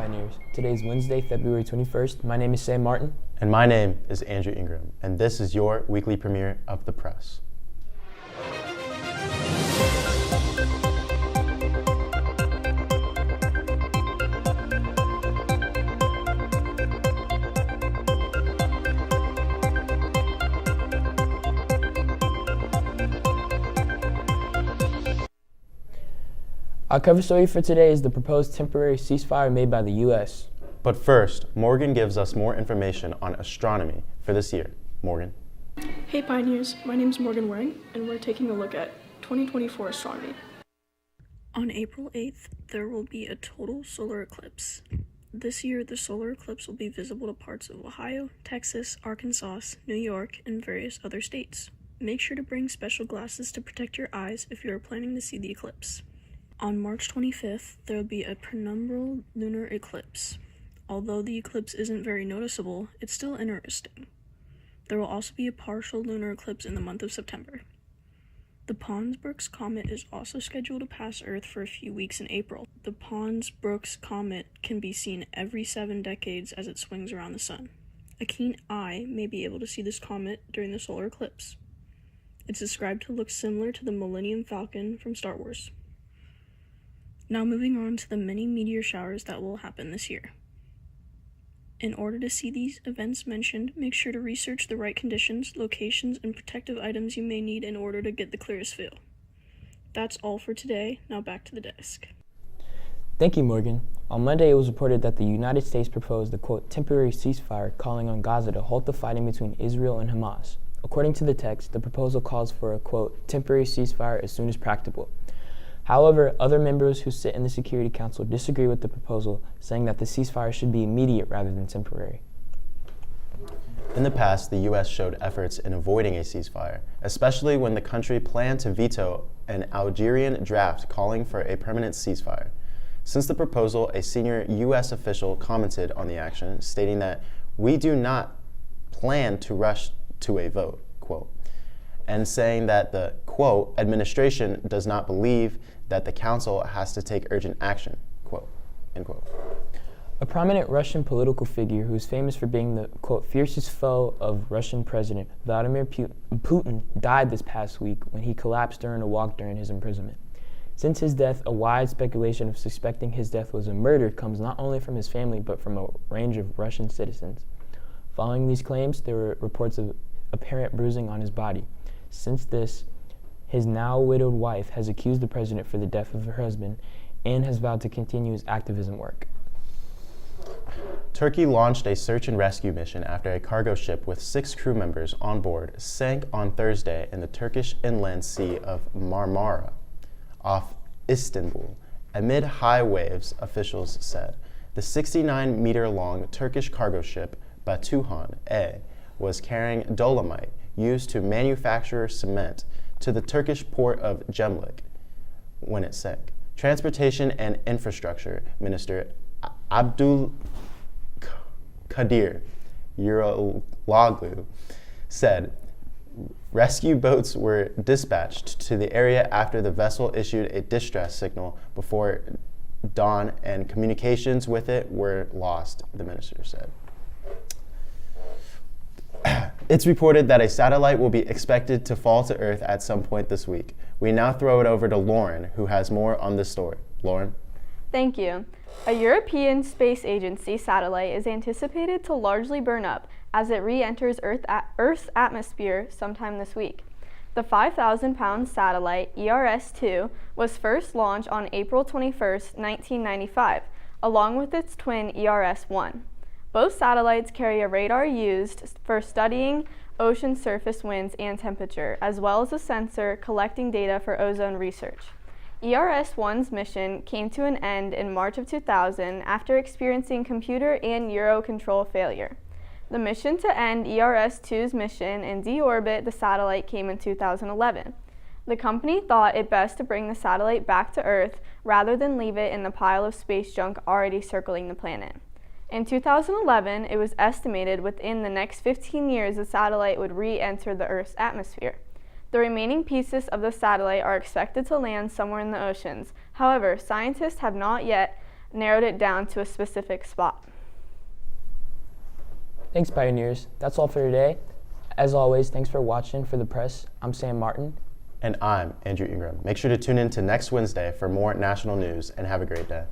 Pioneers. Today is Wednesday, February 21st. My name is Sam Martin. And my name is Andrew Ingram, and this is your weekly premiere of The Press. Our cover story for today is the proposed temporary ceasefire made by the U.S. But first, Morgan gives us more information on astronomy for this year. Morgan. Hey Pioneers, my name is Morgan Waring, and we're taking a look at 2024 astronomy. On April 8th, there will be a total solar eclipse. This year, the solar eclipse will be visible to parts of Ohio, Texas, Arkansas, New York, and various other states. Make sure to bring special glasses to protect your eyes if you are planning to see the eclipse. On March 25th, there will be a penumbral lunar eclipse. Although the eclipse isn't very noticeable, it's still interesting. There will also be a partial lunar eclipse in the month of September. The Pons-Brooks comet is also scheduled to pass Earth for a few weeks in April. The Pons-Brooks comet can be seen every 7 decades as it swings around the sun. A keen eye may be able to see this comet during the solar eclipse. It's described to look similar to the Millennium Falcon from Star Wars. Now moving on to the many meteor showers that will happen this year. In order to see these events mentioned, make sure to research the right conditions, locations, and protective items you may need in order to get the clearest view. That's all for today. Now back to the desk. Thank you, Morgan. On Monday, it was reported that the United States proposed a, quote, temporary ceasefire calling on Gaza to halt the fighting between Israel and Hamas. According to the text, the proposal calls for a, quote, temporary ceasefire as soon as practicable. However, other members who sit in the Security Council disagree with the proposal, saying that the ceasefire should be immediate rather than temporary. In the past, the U.S. showed efforts in avoiding a ceasefire, especially when the country planned to veto an Algerian draft calling for a permanent ceasefire. Since the proposal, a senior U.S. official commented on the action, stating that we do not plan to rush to a vote, quote, and saying that the, quote, administration does not believe that the council has to take urgent action, quote, end quote. A prominent Russian political figure who is famous for being the, quote, fiercest foe of Russian President Vladimir Putin died this past week when he collapsed during a walk during his imprisonment. Since his death, a wide speculation of suspecting his death was a murder comes not only from his family but from a range of Russian citizens. Following these claims, there were reports of apparent bruising on his body. Since this, his now widowed wife has accused the president for the death of her husband and has vowed to continue his activism work. Turkey launched a search and rescue mission after a cargo ship with 6 crew members on board sank on Thursday in the Turkish inland sea of Marmara, off Istanbul, amid high waves, officials said. The 69-meter-long Turkish cargo ship Batuhan A was carrying dolomite used to manufacture cement to the Turkish port of Gemlik when it sank. Transportation and Infrastructure Minister Abdul Kadir Uraloglu said rescue boats were dispatched to the area after the vessel issued a distress signal before dawn and communications with it were lost, the minister said. It's reported that a satellite will be expected to fall to Earth at some point this week. We now throw it over to Lauren, who has more on this story. Lauren? Thank you. A European Space Agency satellite is anticipated to largely burn up as it re-enters Earth's atmosphere sometime this week. The 5,000-pound satellite, ERS-2, was first launched on April 21, 1995, along with its twin ERS-1. Both satellites carry a radar used for studying ocean surface winds and temperature, as well as a sensor collecting data for ozone research. ERS-1's mission came to an end in March of 2000 after experiencing computer and Eurocontrol failure. The mission to end ERS-2's mission and deorbit the satellite came in 2011. The company thought it best to bring the satellite back to Earth rather than leave it in the pile of space junk already circling the planet. In 2011, it was estimated within the next 15 years the satellite would re-enter the Earth's atmosphere. The remaining pieces of the satellite are expected to land somewhere in the oceans. However, scientists have not yet narrowed it down to a specific spot. Thanks, Pioneers. That's all for today. As always, thanks for watching. For the press, I'm Sam Martin. And I'm Andrew Ingram. Make sure to tune in to next Wednesday for more national news, and have a great day.